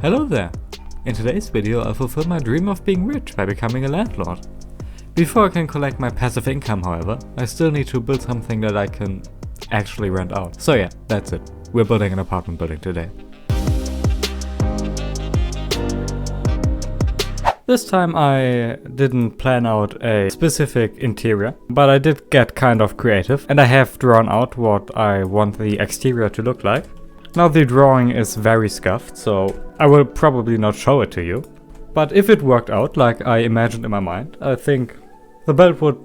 Hello there! In today's video I'll fulfill my dream of being rich by becoming a landlord. Before I can collect my passive income, however, I still need to build something that I can actually rent out. So yeah, that's it. We're building an apartment building today. This time I didn't plan out a specific interior, but I did get kind of creative and I have drawn out what I want the exterior to look like. Now the drawing is very scuffed, so I will probably not show it to you. But if it worked out like I imagined in my mind, I think the build would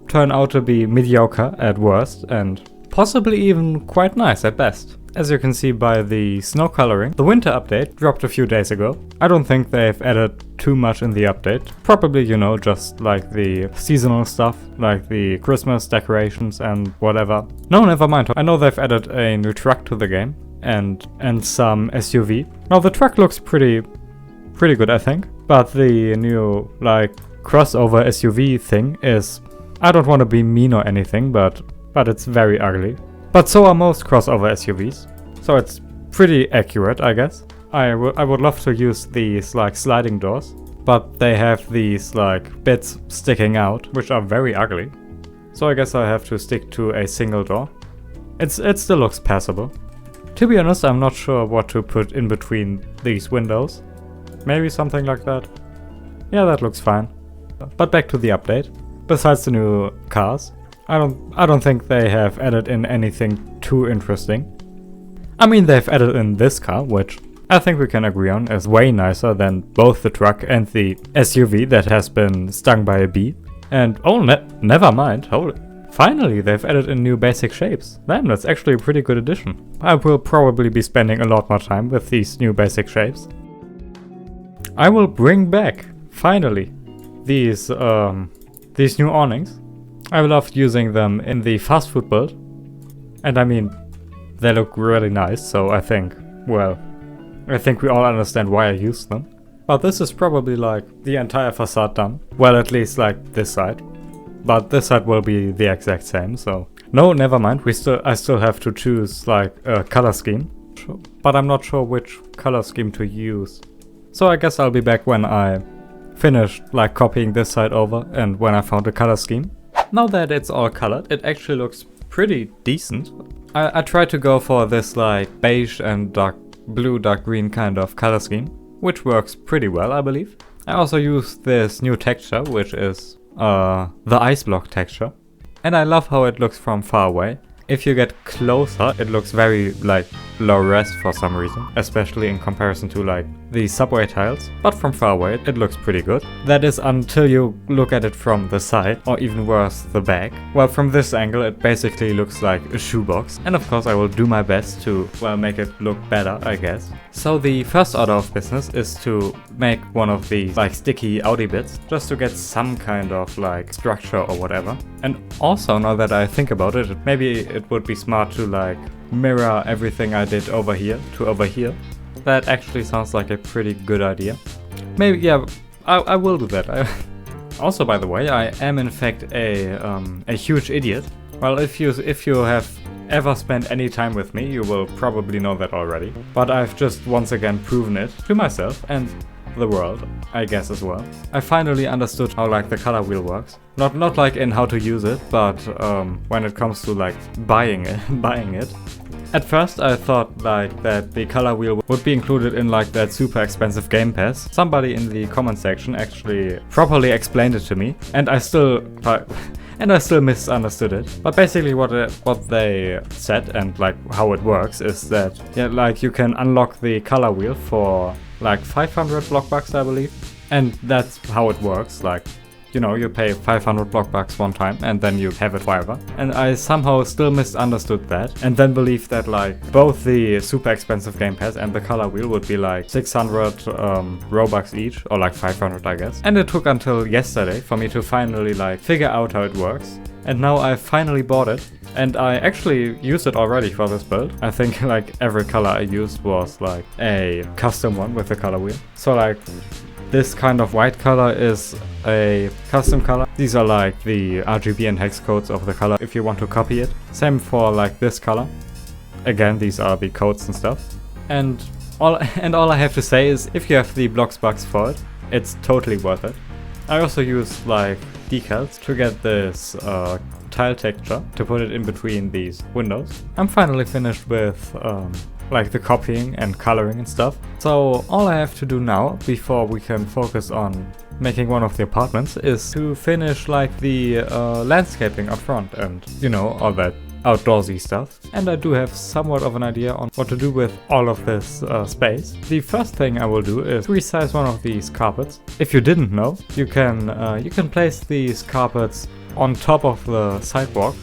turn out to be mediocre at worst and possibly even quite nice at best. As you can see by the snow coloring, the winter update dropped a few days ago. I don't think they've added too much in the update. Probably, you know, just like the seasonal stuff, like the Christmas decorations and whatever. No, never mind. I know they've added a new truck to the game and some SUV. Now the truck looks pretty good, I think. But the new like crossover SUV thing is, I don't want to be mean or anything, but it's very ugly. But so are most crossover SUVs, so it's pretty accurate, I guess. I would love to use these like sliding doors, but they have these like bits sticking out, which are very ugly. So I guess I have to stick to a single door. It still looks passable. To be honest, I'm not sure what to put in between these windows. Maybe something like that. Yeah, that looks fine. But back to the update. Besides the new cars, I don't think they have added in anything too interesting. I mean, they've added in this car, which I think we can agree on is way nicer than both the truck and the SUV that has been stung by a bee. And oh, never mind, hold it. Finally, they've added in new basic shapes. Damn, that's actually a pretty good addition. I will probably be spending a lot more time with these new basic shapes. I will bring back, finally, these new awnings. I loved using them in the fast food build. And I mean, they look really nice, so I think we all understand why I used them. But this is probably like the entire facade done. Well, at least like this side. But this side will be the exact same, so... No, never mind, I still have to choose like a color scheme. But I'm not sure which color scheme to use. So I guess I'll be back when I finished like copying this side over and when I found a color scheme. Now that it's all colored, it actually looks pretty decent. I tried to go for this like beige and dark blue, dark green kind of color scheme, which works pretty well, I believe. I also used this new texture, which is the ice block texture. And I love how it looks from far away. If you get closer, it looks very like low res for some reason, especially in comparison to like the subway tiles, but from far away it looks pretty good. That is until you look at it from the side, or even worse, the back. Well, from this angle it basically looks like a shoebox, and of course I will do my best to, well, make it look better, I guess. So the first order of business is to make one of these like sticky outie bits, just to get some kind of like structure or whatever. And also, now that I think about it, maybe it would be smart to like mirror everything I did over here to over here. That actually sounds like a pretty good idea. Maybe, yeah, I will do that. Also, by the way, I am in fact a huge idiot. Well, if you have ever spent any time with me, you will probably know that already. But I've just once again proven it to myself and the world, I guess, as well. I finally understood how like the color wheel works. Not like in how to use it, but when it comes to like buying it. At first I thought like that the color wheel would be included in like that super expensive Game Pass. Somebody in the comment section actually properly explained it to me, and I still misunderstood it. But basically what they said and like how it works is that, yeah, like you can unlock the color wheel for like 500 Bloxburg, I believe. And that's how it works. Like, you know, you pay 500 Bloxburg one time and then you have it forever. And I somehow still misunderstood that and then believed that like both the super expensive Game Pass and the color wheel would be like 600 Robux each, or like 500, I guess. And it took until yesterday for me to finally like figure out how it works. And now I finally bought it, and I actually used it already for this build. I think like every color I used was like a custom one with the color wheel. So like this kind of white color is a custom color. These are like the RGB and hex codes of the color if you want to copy it. Same for like this color. Again, these are the codes and stuff. And All I have to say is, if you have the Bloxburg for it, it's totally worth it. I also use like decals to get this tile texture to put it in between these windows. I'm finally finished with like the copying and coloring and stuff. So all I have to do now, before we can focus on making one of the apartments, is to finish like the landscaping up front and, you know, all that outdoorsy stuff. And I do have somewhat of an idea on what to do with all of this space. The first thing I will do is resize one of these carpets. If you didn't know, you can place these carpets on top of the sidewalk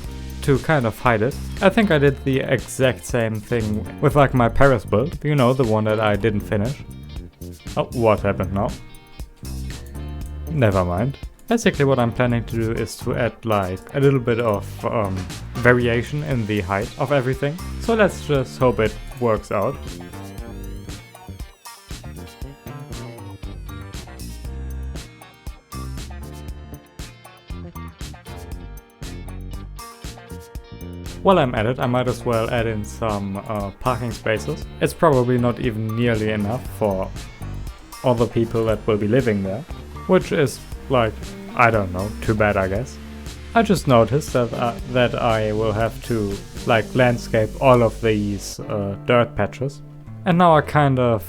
to kind of hide it. I think I did the exact same thing with like my Paris build, you know, the one that I didn't finish. Oh, what happened now? Never mind. Basically what I'm planning to do is to add like a little bit of variation in the height of everything. So let's just hope it works out. While I'm at it, I might as well add in some parking spaces. It's probably not even nearly enough for all the people that will be living there, which is like, I don't know, too bad I guess. I just noticed that I will have to like landscape all of these dirt patches, and now I kind of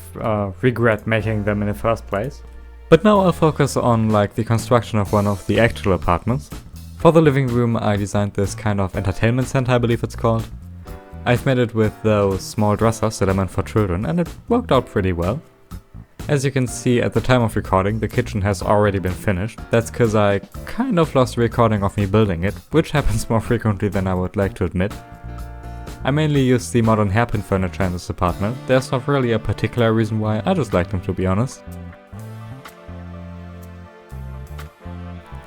regret making them in the first place. But now I'll focus on like the construction of one of the actual apartments. For the living room I designed this kind of entertainment center, I believe it's called. I've made it with those small dressers that are meant for children, and it worked out pretty well. As you can see, at the time of recording, the kitchen has already been finished. That's cause I kind of lost the recording of me building it, which happens more frequently than I would like to admit. I mainly use the modern hairpin furniture in this apartment. There's not really a particular reason why, I just like them, to be honest.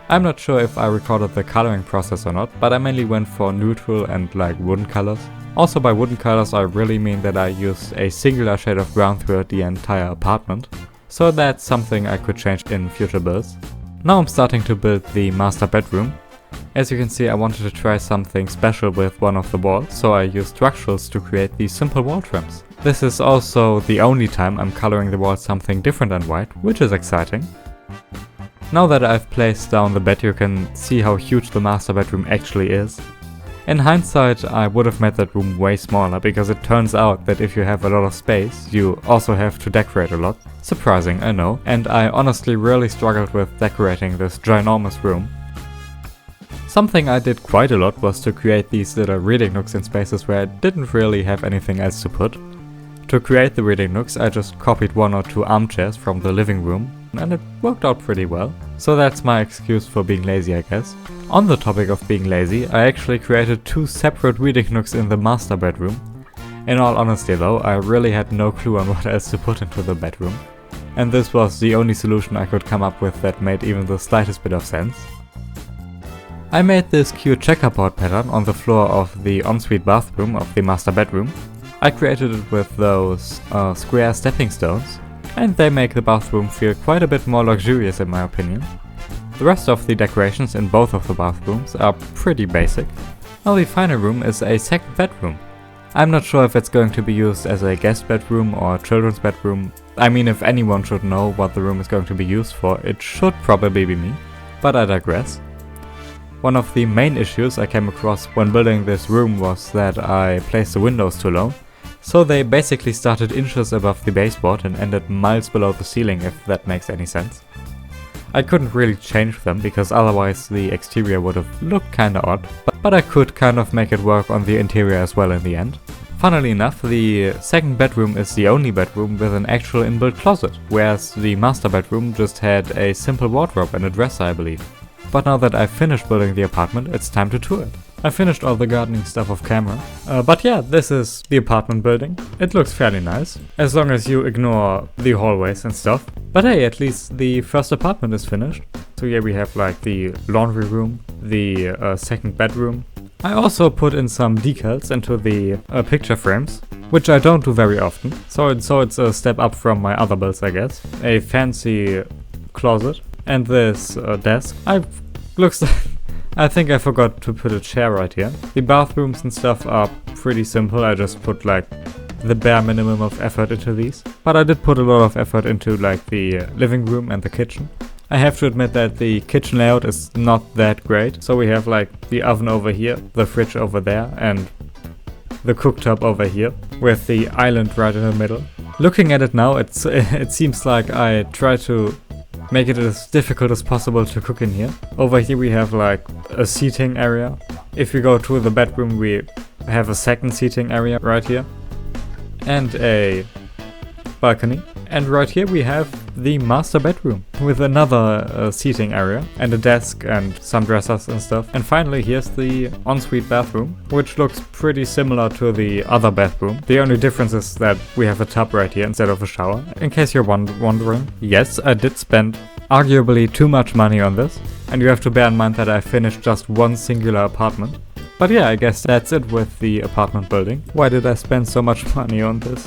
I'm not sure if I recorded the coloring process or not, but I mainly went for neutral and like wooden colors. Also by wooden colors I really mean that I used a singular shade of brown throughout the entire apartment. So that's something I could change in future builds. Now I'm starting to build the master bedroom. As you can see, I wanted to try something special with one of the walls, so I used structurals to create these simple wall trims. This is also the only time I'm coloring the walls something different than white, which is exciting. Now that I've placed down the bed, you can see how huge the master bedroom actually is. In hindsight, I would have made that room way smaller, because it turns out that if you have a lot of space, you also have to decorate a lot. Surprising, I know, and I honestly really struggled with decorating this ginormous room. Something I did quite a lot was to create these little reading nooks in spaces where I didn't really have anything else to put. To create the reading nooks, I just copied one or two armchairs from the living room, and it worked out pretty well. So that's my excuse for being lazy, I guess. On the topic of being lazy, I actually created two separate reading nooks in the master bedroom. In all honesty though, I really had no clue on what else to put into the bedroom. And this was the only solution I could come up with that made even the slightest bit of sense. I made this cute checkerboard pattern on the floor of the ensuite bathroom of the master bedroom. I created it with those square stepping stones, and they make the bathroom feel quite a bit more luxurious in my opinion. The rest of the decorations in both of the bathrooms are pretty basic. Now the final room is a second bedroom. I'm not sure if it's going to be used as a guest bedroom or children's bedroom. I mean, if anyone should know what the room is going to be used for, it should probably be me, but I digress. One of the main issues I came across when building this room was that I placed the windows too low. So they basically started inches above the baseboard and ended miles below the ceiling, if that makes any sense. I couldn't really change them because otherwise the exterior would have looked kinda odd, but I could kind of make it work on the interior as well in the end. Funnily enough, the second bedroom is the only bedroom with an actual inbuilt closet, whereas the master bedroom just had a simple wardrobe and a dresser, I believe. But now that I've finished building the apartment, it's time to tour it. I finished all the gardening stuff off camera, but yeah, this is the apartment building. It looks fairly nice, as long as you ignore the hallways and stuff. But hey, at least the first apartment is finished. So here we have like the laundry room, the second bedroom. I also put in some decals into the picture frames, which I don't do very often. So it's a step up from my other builds, I guess. A fancy closet and this desk. I think I forgot to put a chair right here. The bathrooms and stuff are pretty simple. I just put like the bare minimum of effort into these. But I did put a lot of effort into like the living room and the kitchen. I have to admit that the kitchen layout is not that great. So we have like the oven over here, the fridge over there, and the cooktop over here, with the island right in the middle. Looking at it now, it seems like I try to make it as difficult as possible to cook in here. Over here we have like a seating area. If we go to the bedroom, we have a second seating area right here. And a balcony. And right here we have the master bedroom with another seating area and a desk and some dressers and stuff. And finally here's the ensuite bathroom, which looks pretty similar to the other bathroom. The only difference is that we have a tub right here instead of a shower. In case you're wondering, yes, I did spend arguably too much money on this. And you have to bear in mind that I finished just one singular apartment. But yeah, I guess that's it with the apartment building. Why did I spend so much money on this?